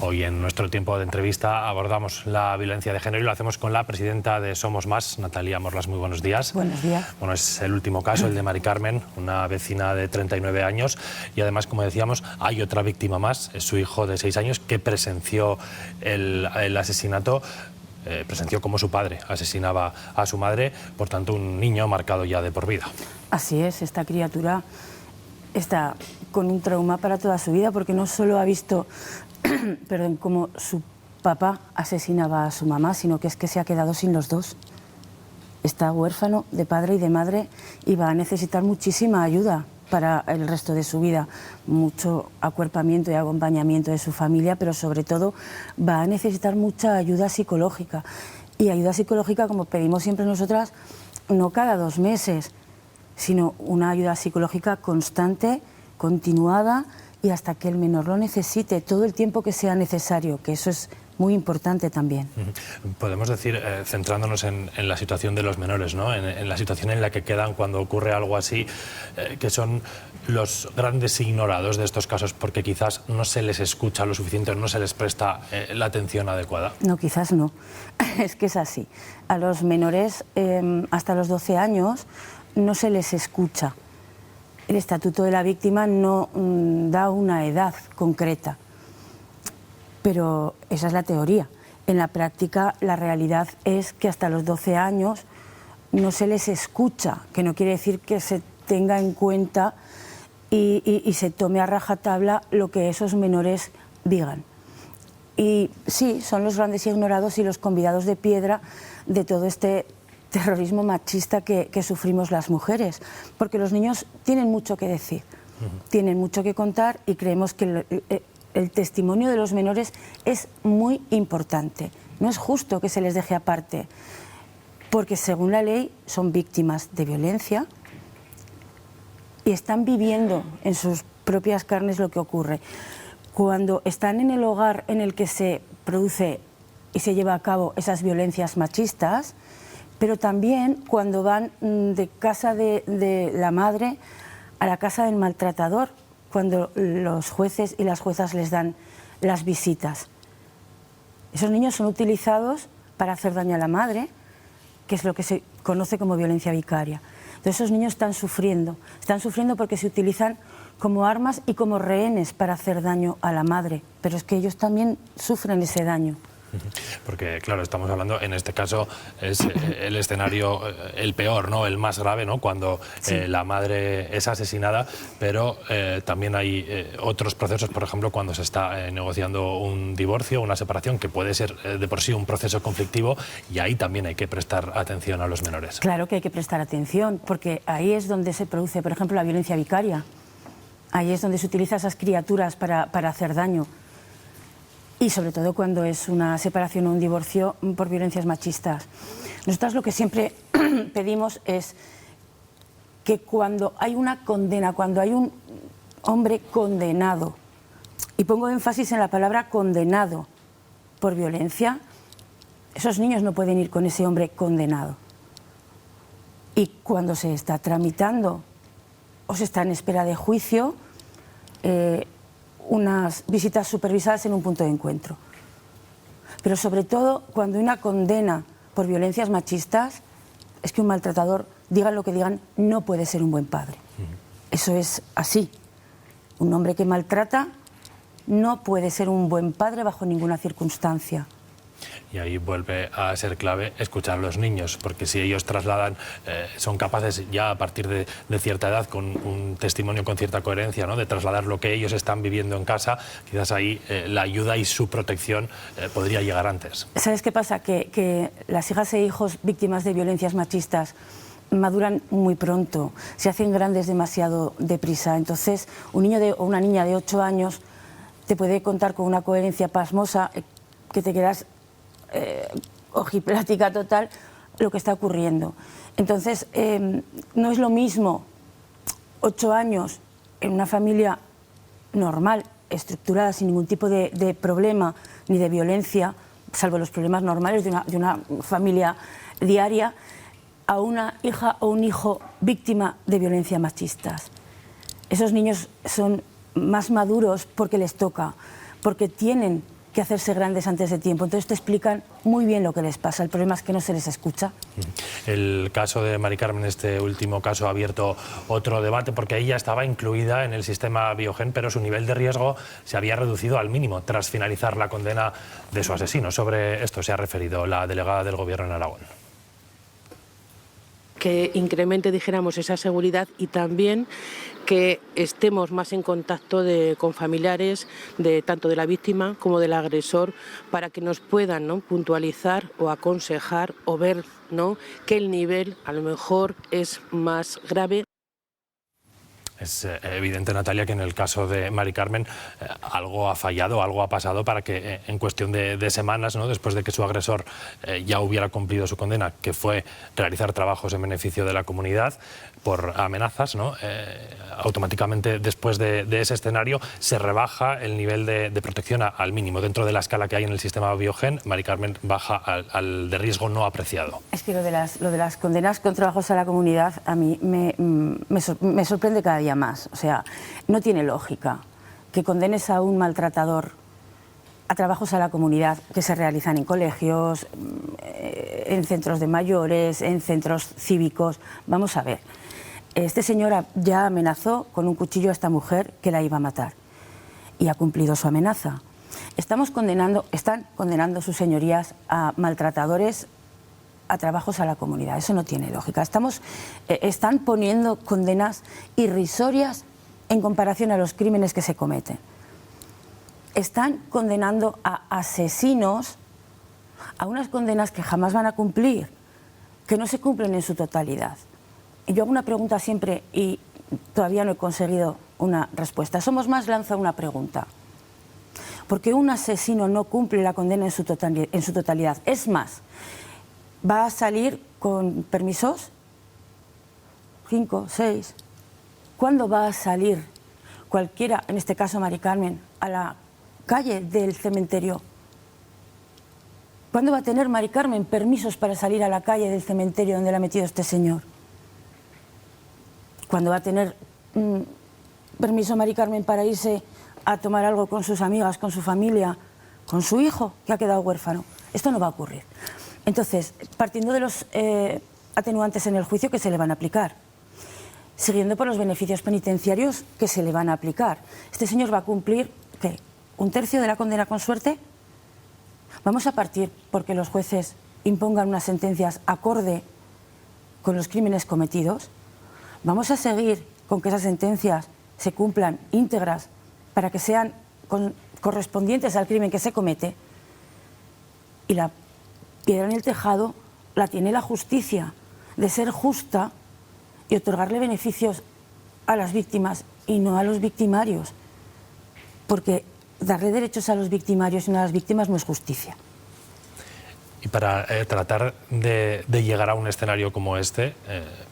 Hoy en nuestro tiempo de entrevista abordamos la violencia de género y lo hacemos con la presidenta de Somos Más, Natalia Morlas. Muy buenos días. Buenos días. Bueno, es el último caso, el de Mari Carmen, una vecina de 39 años. Y además, como decíamos, hay otra víctima más, es su hijo de 6 años, que presenció el asesinato. Presenció cómo su padre asesinaba a su madre, por tanto un niño marcado ya de por vida. Así es, esta criatura está con un trauma para toda su vida, porque no solo ha visto perdón, cómo su papá asesinaba a su mamá, sino que es que se ha quedado sin los dos. Está huérfano de padre y de madre y va a necesitar muchísima ayuda para el resto de su vida, mucho acuerpamiento y acompañamiento de su familia, pero sobre todo va a necesitar mucha ayuda psicológica. Y ayuda psicológica, como pedimos siempre nosotras, no cada 2 meses, sino una ayuda psicológica constante, continuada y hasta que el menor lo necesite, todo el tiempo que sea necesario, que eso es muy importante también. Podemos decir, centrándonos en la situación de los menores, ¿no? En la situación en la que quedan cuando ocurre algo así, que son los grandes ignorados de estos casos porque quizás no se les escucha lo suficiente, no se les presta la atención adecuada. No, quizás no. Es que es así. A los menores hasta los 12 años no se les escucha. El Estatuto de la Víctima no da una edad concreta. Pero esa es la teoría. En la práctica, la realidad es que hasta los 12 años no se les escucha, que no quiere decir que se tenga en cuenta y se tome a rajatabla lo que esos menores digan. Y sí, son los grandes ignorados y los convidados de piedra de todo este terrorismo machista que sufrimos las mujeres, porque los niños tienen mucho que decir, tienen mucho que contar y creemos que el testimonio de los menores es muy importante. No es justo que se les deje aparte, porque según la ley son víctimas de violencia y están viviendo en sus propias carnes lo que ocurre. Cuando están en el hogar en el que se produce y se lleva a cabo esas violencias machistas, pero también cuando van de casa de la madre a la casa del maltratador, cuando los jueces y las juezas les dan las visitas. Esos niños son utilizados para hacer daño a la madre, que es lo que se conoce como violencia vicaria. Entonces esos niños están sufriendo porque se utilizan como armas y como rehenes para hacer daño a la madre, pero es que ellos también sufren ese daño. Porque, claro, estamos hablando, en este caso, es el escenario el peor, ¿no? El más grave, ¿no? Cuando sí, la madre es asesinada, pero también hay otros procesos, por ejemplo, cuando se está negociando un divorcio, una separación, que puede ser de por sí un proceso conflictivo, y ahí también hay que prestar atención a los menores. Claro que hay que prestar atención, porque ahí es donde se produce, por ejemplo, la violencia vicaria. Ahí es donde se utilizan esas criaturas para hacer daño. Y sobre todo cuando es una separación o un divorcio por violencias machistas. Nosotras lo que siempre pedimos es que cuando hay una condena, cuando hay un hombre condenado, y pongo énfasis en la palabra condenado por violencia, esos niños no pueden ir con ese hombre condenado. Y cuando se está tramitando o se está en espera de juicio, unas visitas supervisadas en un punto de encuentro. Pero sobre todo cuando hay una condena por violencias machistas, es que un maltratador, digan lo que digan, no puede ser un buen padre. Eso es así. Un hombre que maltrata no puede ser un buen padre bajo ninguna circunstancia. Y ahí vuelve a ser clave escuchar a los niños, porque si ellos trasladan, son capaces ya a partir de cierta edad, con un testimonio con cierta coherencia, ¿no?, de trasladar lo que ellos están viviendo en casa, quizás ahí la ayuda y su protección podría llegar antes. ¿Sabes qué pasa? Que las hijas e hijos víctimas de violencias machistas maduran muy pronto, se hacen grandes demasiado deprisa. Entonces, un niño o una niña de 8 años te puede contar con una coherencia pasmosa que te quedas ojiplática total lo que está ocurriendo. Entonces, no es lo mismo 8 años en una familia normal, estructurada, sin ningún tipo de problema ni de violencia, salvo los problemas normales de una familia diaria, a una hija o un hijo víctima de violencia machistas. Esos niños son más maduros porque les toca, porque tienen que hacerse grandes antes de tiempo. Entonces te explican muy bien lo que les pasa. El problema es que no se les escucha. El caso de Mari Carmen, este último caso, ha abierto otro debate porque ella estaba incluida en el sistema Biogen, pero su nivel de riesgo se había reducido al mínimo tras finalizar la condena de su asesino. Sobre esto se ha referido la delegada del Gobierno en Aragón. Que incremente, dijéramos, esa seguridad y también que estemos más en contacto con familiares tanto de la víctima como del agresor para que nos puedan, ¿no?, puntualizar o aconsejar o ver, ¿no?, que el nivel a lo mejor es más grave. Es evidente, Natalia, que en el caso de Mari Carmen algo ha fallado, algo ha pasado para que en cuestión de semanas, ¿no?, después de que su agresor ya hubiera cumplido su condena, que fue realizar trabajos en beneficio de la comunidad por amenazas, ¿no?, automáticamente después de ese escenario se rebaja el nivel de protección al mínimo. Dentro de la escala que hay en el sistema Biogen, Mari Carmen baja al de riesgo no apreciado. Es que lo de las condenas con trabajos a la comunidad a mí me sorprende cada día más. O sea, no tiene lógica que condenes a un maltratador a trabajos a la comunidad que se realizan en colegios, en centros de mayores, en centros cívicos. Vamos a ver, este señor ya amenazó con un cuchillo a esta mujer que la iba a matar y ha cumplido su amenaza. Están condenando sus señorías a maltratadores a trabajos a la comunidad. Eso no tiene lógica. Están poniendo condenas irrisorias en comparación a los crímenes que se cometen. Están condenando a asesinos a unas condenas que jamás van a cumplir, que no se cumplen en su totalidad. Y yo hago una pregunta siempre y todavía no he conseguido una respuesta. Somos Más lanza una pregunta. ¿Por qué un asesino no cumple la condena en su totalidad? Es más, ¿va a salir con permisos? 5, 6. ¿Cuándo va a salir cualquiera, en este caso Mari Carmen, a la calle del cementerio? ¿Cuándo va a tener Mari Carmen permisos para salir a la calle del cementerio donde la ha metido este señor? ¿Cuándo va a tener permiso Mari Carmen para irse a tomar algo con sus amigas, con su familia, con su hijo que ha quedado huérfano? Esto no va a ocurrir. Entonces, partiendo de los atenuantes en el juicio que se le van a aplicar, siguiendo por los beneficios penitenciarios que se le van a aplicar, este señor va a cumplir, ¿qué?, ¿1 tercio de la condena con suerte? Vamos a partir porque los jueces impongan unas sentencias acorde con los crímenes cometidos. Vamos a seguir con que esas sentencias se cumplan íntegras para que sean correspondientes al crimen que se comete. Y la piedra en el tejado la tiene la justicia, de ser justa y otorgarle beneficios a las víctimas y no a los victimarios. Porque darle derechos a los victimarios y no a las víctimas no es justicia. Y para tratar de llegar a un escenario como este,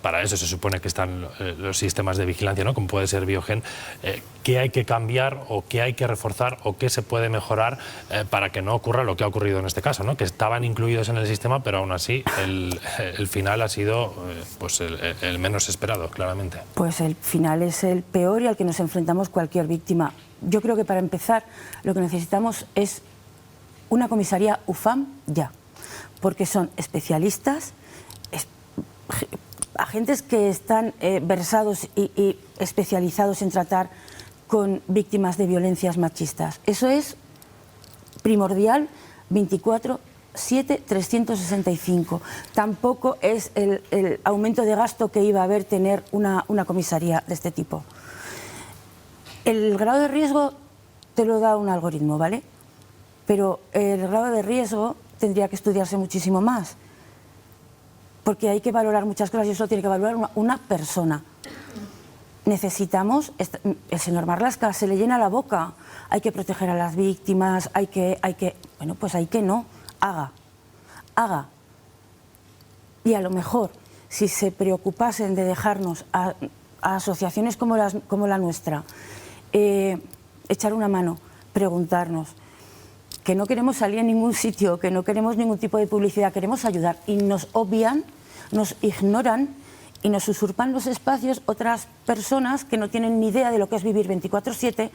para eso se supone que están los sistemas de vigilancia, ¿no?, como puede ser Biogen, ¿qué hay que cambiar o qué hay que reforzar o qué se puede mejorar para que no ocurra lo que ha ocurrido en este caso, ¿no?, que estaban incluidos en el sistema, pero aún así el final ha sido pues el menos esperado, claramente? Pues el final es el peor y al que nos enfrentamos cualquier víctima. Yo creo que para empezar lo que necesitamos es una comisaría UFAM ya, porque son especialistas, agentes que están versados y especializados en tratar con víctimas de violencias machistas. Eso es primordial, 24/7, 365. Tampoco es el aumento de gasto que iba a haber tener una comisaría de este tipo. El grado de riesgo te lo da un algoritmo, ¿vale? Pero el grado de riesgo tendría que estudiarse muchísimo más, porque hay que valorar muchas cosas y eso tiene que valorar una persona. Necesitamos, el señor Marlaska se le llena la boca, hay que proteger a las víctimas, bueno, pues hay que no, haga. Y a lo mejor, si se preocupasen de dejarnos a asociaciones como la nuestra, echar una mano, preguntarnos, que no queremos salir en ningún sitio, que no queremos ningún tipo de publicidad, queremos ayudar y nos obvian, nos ignoran y nos usurpan los espacios otras personas que no tienen ni idea de lo que es vivir 24/7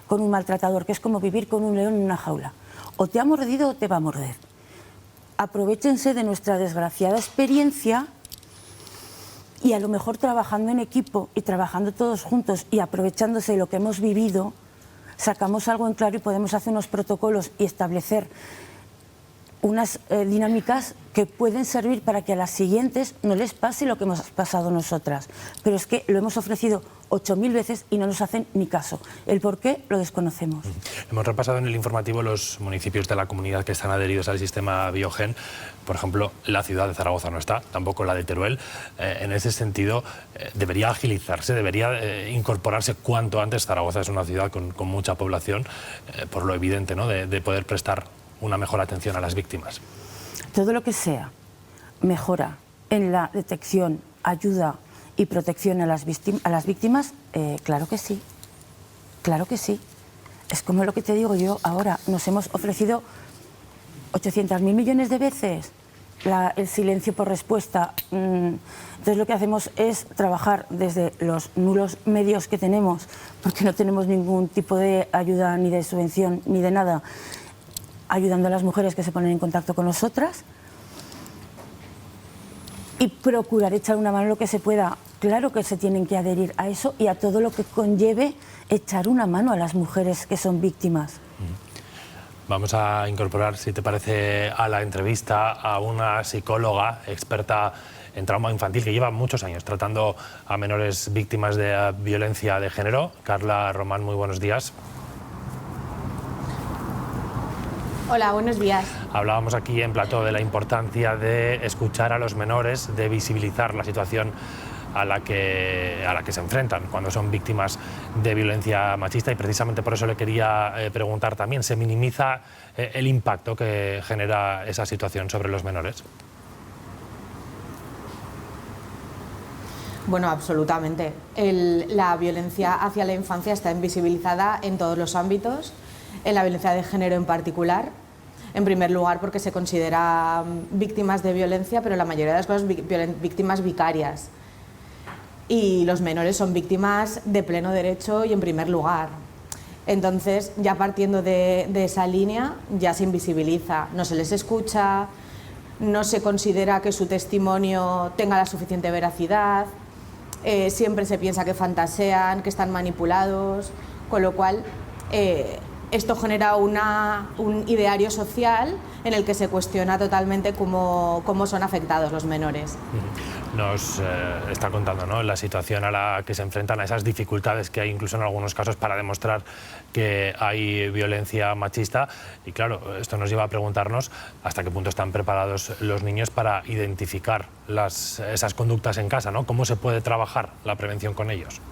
con un maltratador, que es como vivir con un león en una jaula o te ha mordido o te va a morder. Aprovéchense de nuestra desgraciada experiencia y a lo mejor trabajando en equipo y trabajando todos juntos y aprovechándose de lo que hemos vivido, sacamos algo en claro y podemos hacer unos protocolos y establecer unas dinámicas que pueden servir para que a las siguientes no les pase lo que hemos pasado nosotras. Pero es que lo hemos ofrecido 8000 veces y no nos hacen ni caso. El por qué lo desconocemos. Hemos repasado en el informativo los municipios de la comunidad que están adheridos al sistema Biogen. Por ejemplo, la ciudad de Zaragoza no está, tampoco la de Teruel. En ese sentido, debería agilizarse, debería incorporarse cuanto antes. Zaragoza es una ciudad con mucha población, por lo evidente, ¿no?, de poder prestar una mejor atención a las víctimas. Todo lo que sea mejora en la detección, ayuda y protección a las víctimas, claro que sí, claro que sí. Es como lo que te digo yo ahora, nos hemos ofrecido 800.000 millones de veces el silencio por respuesta. Entonces lo que hacemos es trabajar desde los nulos medios que tenemos, porque no tenemos ningún tipo de ayuda ni de subvención ni de nada, ayudando a las mujeres que se ponen en contacto con nosotras y procurar echar una mano en lo que se pueda. Claro que se tienen que adherir a eso y a todo lo que conlleve echar una mano a las mujeres que son víctimas. Vamos a incorporar, si te parece, a la entrevista a una psicóloga experta en trauma infantil que lleva muchos años tratando a menores víctimas de violencia de género. Carla Román, muy buenos días. Hola, buenos días. Hablábamos aquí en plató de la importancia de escuchar a los menores, de visibilizar la situación a la que se enfrentan cuando son víctimas de violencia machista, y precisamente por eso le quería preguntar también, ¿se minimiza el impacto que genera esa situación sobre los menores? Bueno, absolutamente. La violencia hacia la infancia está invisibilizada en todos los ámbitos, en la violencia de género en particular. En primer lugar, porque se considera víctimas de violencia, pero la mayoría de las cosas víctimas vicarias. Y los menores son víctimas de pleno derecho y en primer lugar. Entonces, ya partiendo de esa línea, ya se invisibiliza, no se les escucha, no se considera que su testimonio tenga la suficiente veracidad, siempre se piensa que fantasean, que están manipulados, con lo cual esto genera un ideario social en el que se cuestiona totalmente cómo son afectados los menores. Nos está contando, ¿no?, la situación a la que se enfrentan, a esas dificultades que hay incluso en algunos casos para demostrar que hay violencia machista, y claro, esto nos lleva a preguntarnos hasta qué punto están preparados los niños para identificar esas conductas en casa, ¿no? ¿Cómo se puede trabajar la prevención con ellos?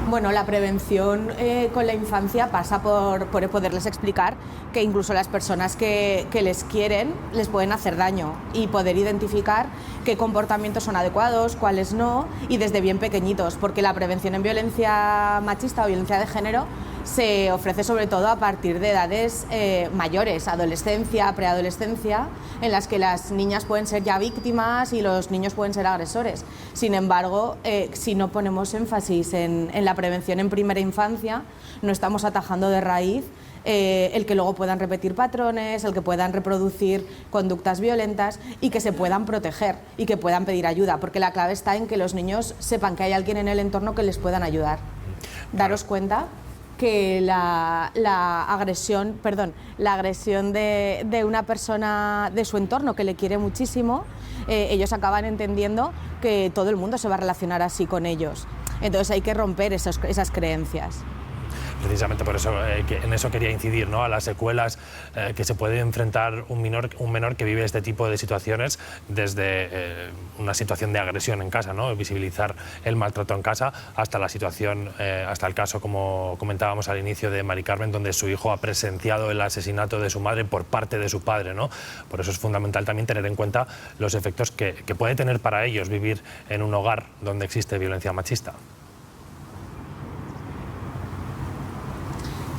Bueno, la prevención con la infancia pasa por poderles explicar que incluso las personas que les quieren les pueden hacer daño y poder identificar qué comportamientos son adecuados, cuáles no, y desde bien pequeñitos, porque la prevención en violencia machista o violencia de género se ofrece sobre todo a partir de edades mayores, adolescencia, preadolescencia, en las que las niñas pueden ser ya víctimas y los niños pueden ser agresores. Sin embargo, si no ponemos énfasis en la prevención en primera infancia, no estamos atajando de raíz el que luego puedan repetir patrones, el que puedan reproducir conductas violentas y que se puedan proteger y que puedan pedir ayuda, porque la clave está en que los niños sepan que hay alguien en el entorno que les puedan ayudar. Daros cuenta que la agresión de una persona de su entorno que le quiere muchísimo, ellos acaban entendiendo que todo el mundo se va a relacionar así con ellos. Entonces hay que romper esas creencias. Precisamente por eso, en eso quería incidir, ¿no?, a las secuelas que se puede enfrentar un menor que vive este tipo de situaciones, desde una situación de agresión en casa, ¿no?, visibilizar el maltrato en casa, hasta la situación, hasta el caso, como comentábamos al inicio, de Mari Carmen, donde su hijo ha presenciado el asesinato de su madre por parte de su padre, ¿no? Por eso es fundamental también tener en cuenta los efectos que puede tener para ellos vivir en un hogar donde existe violencia machista.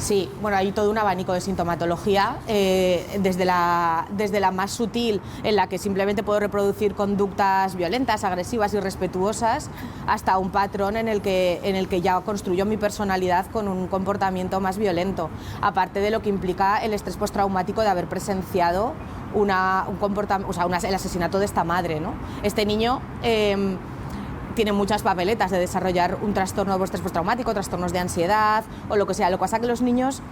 Sí, bueno, hay todo un abanico de sintomatología, desde la más sutil, en la que simplemente puedo reproducir conductas violentas, agresivas, irrespetuosas, hasta un patrón en el que ya construyo mi personalidad con un comportamiento más violento, aparte de lo que implica el estrés postraumático de haber presenciado un comportamiento, o sea, el asesinato de esta madre, ¿no? Este niño tiene muchas papeletas de desarrollar un trastorno de estrés postraumático, trastornos de ansiedad o lo que sea. Lo que pasa es que los niños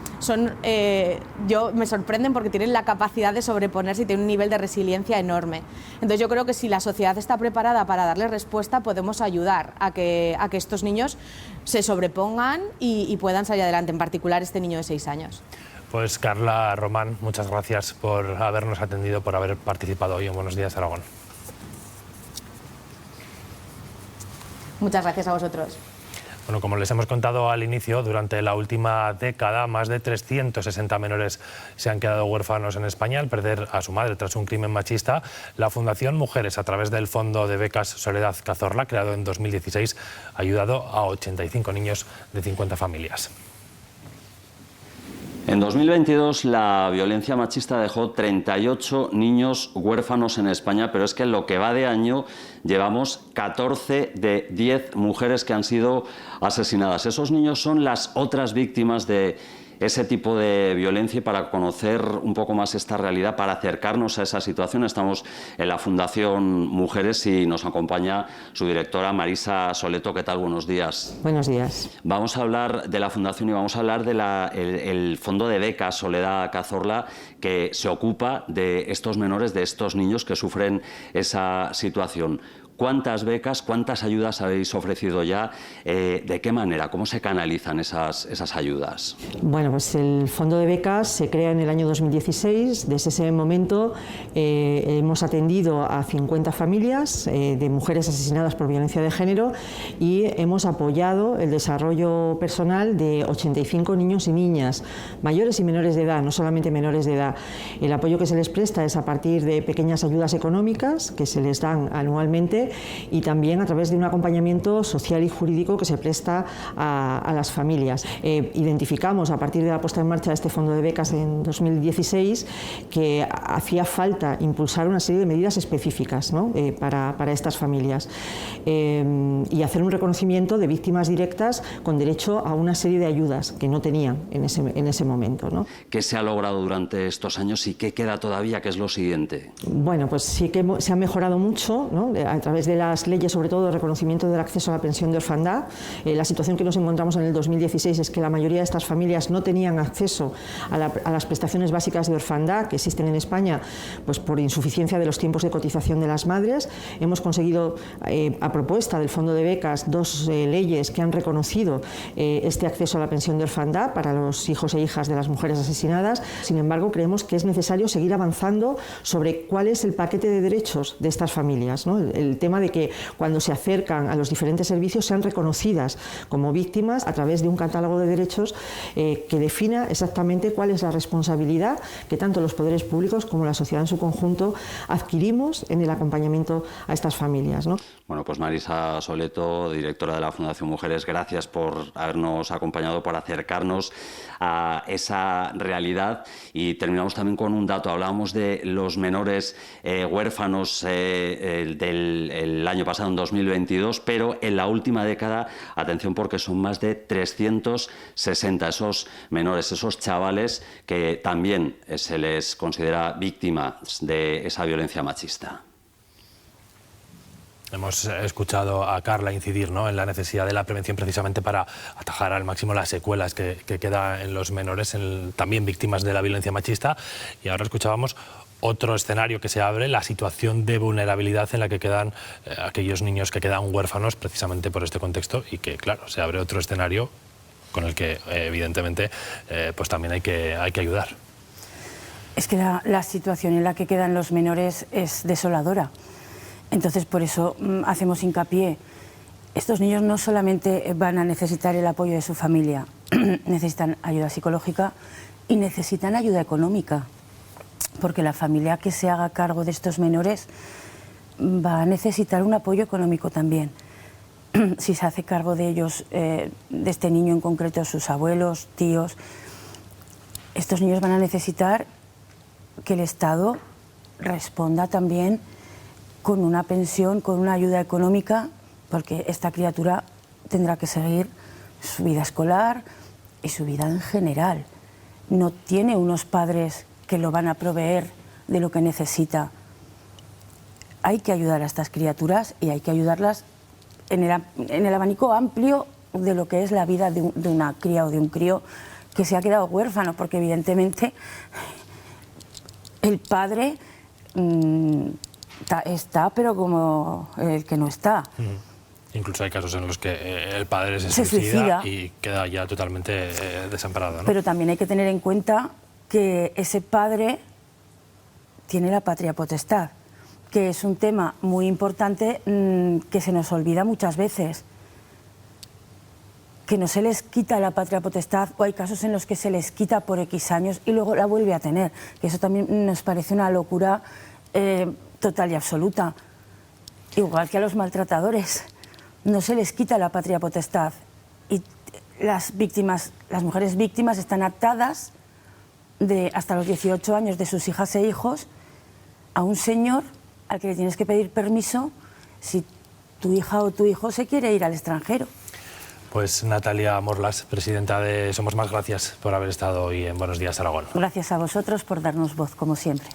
me sorprenden porque tienen la capacidad de sobreponerse y tienen un nivel de resiliencia enorme. Entonces yo creo que si la sociedad está preparada para darle respuesta, podemos ayudar a que estos niños se sobrepongan y puedan salir adelante, en particular este niño de 6 años. Pues Carla Román, muchas gracias por habernos atendido, por haber participado hoy en Buenos Días Aragón. Muchas gracias a vosotros. Bueno, como les hemos contado al inicio, durante la última década, más de 360 menores se han quedado huérfanos en España al perder a su madre tras un crimen machista. La Fundación Mujeres, a través del Fondo de Becas Soledad Cazorla, creado en 2016, ha ayudado a 85 niños de 50 familias. En 2022 la violencia machista dejó 38 niños huérfanos en España, pero es que en lo que va de año llevamos 14 de 10 mujeres que han sido asesinadas. Esos niños son las otras víctimas de ese tipo de violencia, y para conocer un poco más esta realidad, para acercarnos a esa situación, estamos en la Fundación Mujeres y nos acompaña su directora Marisa Soleto. ¿Qué tal? Buenos días. Buenos días. Vamos a hablar de la Fundación y vamos a hablar del Fondo de Becas Soledad Cazorla, que se ocupa de estos menores, de estos niños que sufren esa situación. ¿Cuántas becas, cuántas ayudas habéis ofrecido ya? ¿De qué manera? ¿Cómo se canalizan esas ayudas? Bueno, pues el Fondo de Becas se crea en el año 2016. Desde ese momento hemos atendido a 50 familias de mujeres asesinadas por violencia de género y hemos apoyado el desarrollo personal de 85 niños y niñas, mayores y menores de edad, no solamente menores de edad. El apoyo que se les presta es a partir de pequeñas ayudas económicas que se les dan anualmente y también a través de un acompañamiento social y jurídico que se presta a las familias. Identificamos a partir de la puesta en marcha de este fondo de becas en 2016 que hacía falta impulsar una serie de medidas específicas, ¿no? para estas familias y hacer un reconocimiento de víctimas directas con derecho a una serie de ayudas que no tenían en ese momento, ¿no? ¿Qué se ha logrado durante estos años y qué queda todavía? ¿Qué es lo siguiente? Bueno, pues sí que se ha mejorado mucho, ¿no? A través de las leyes, sobre todo de reconocimiento del acceso a la pensión de orfandad. La situación que nos encontramos en el 2016 es que la mayoría de estas familias no tenían acceso a las prestaciones básicas de orfandad que existen en España, pues por insuficiencia de los tiempos de cotización de las madres. Hemos conseguido, a propuesta del Fondo de Becas, 2 leyes que han reconocido este acceso a la pensión de orfandad para los hijos e hijas de las mujeres asesinadas. Sin embargo, creemos que es necesario seguir avanzando sobre cuál es el paquete de derechos de estas familias, ¿no? El tema de que cuando se acercan a los diferentes servicios sean reconocidas como víctimas a través de un catálogo de derechos que defina exactamente cuál es la responsabilidad que tanto los poderes públicos como la sociedad en su conjunto adquirimos en el acompañamiento a estas familias, ¿no? Bueno, pues Marisa Soleto, directora de la Fundación Mujeres, gracias por habernos acompañado, por acercarnos a esa realidad. Y terminamos también con un dato. Hablábamos de los menores huérfanos del año pasado, en 2022, pero en la última década, atención, porque son más de 360 esos menores, esos chavales que también se les considera víctimas de esa violencia machista. Hemos escuchado a Carla incidir, ¿no?, en la necesidad de la prevención precisamente para atajar al máximo las secuelas que quedan en los menores, también víctimas de la violencia machista. Y ahora escuchábamos otro escenario que se abre, la situación de vulnerabilidad en la que quedan aquellos niños que quedan huérfanos precisamente por este contexto, y que, claro, se abre otro escenario con el que, evidentemente, pues también hay que ayudar. Es que la situación en la que quedan los menores es desoladora. Entonces, por eso hacemos hincapié. Estos niños no solamente van a necesitar el apoyo de su familia, necesitan ayuda psicológica y necesitan ayuda económica, porque la familia que se haga cargo de estos menores va a necesitar un apoyo económico también. Si se hace cargo de ellos, de este niño en concreto, sus abuelos, tíos, estos niños van a necesitar que el Estado responda también con una pensión, con una ayuda económica, porque esta criatura tendrá que seguir su vida escolar y su vida en general. No tiene unos padres que lo van a proveer de lo que necesita. Hay que ayudar a estas criaturas y hay que ayudarlas en el abanico amplio de lo que es la vida de una cría o de un crío que se ha quedado huérfano, porque evidentemente el padre está, pero como el que no está. Incluso hay casos en los que el padre se suicida y queda ya totalmente desamparado, ¿no? Pero también hay que tener en cuenta que ese padre tiene la patria potestad, que es un tema muy importante que se nos olvida muchas veces. Que no se les quita la patria potestad, o hay casos en los que se les quita por X años y luego la vuelve a tener. Que eso también nos parece una locura total y absoluta. Igual que a los maltratadores. No se les quita la patria potestad. Y las víctimas, las mujeres víctimas están atadas hasta los 18 años de sus hijas e hijos a un señor al que le tienes que pedir permiso si tu hija o tu hijo se quiere ir al extranjero. Pues Natalia Morlas, presidenta de Somos Más, gracias por haber estado hoy en Buenos Días Aragón. Gracias a vosotros por darnos voz, como siempre.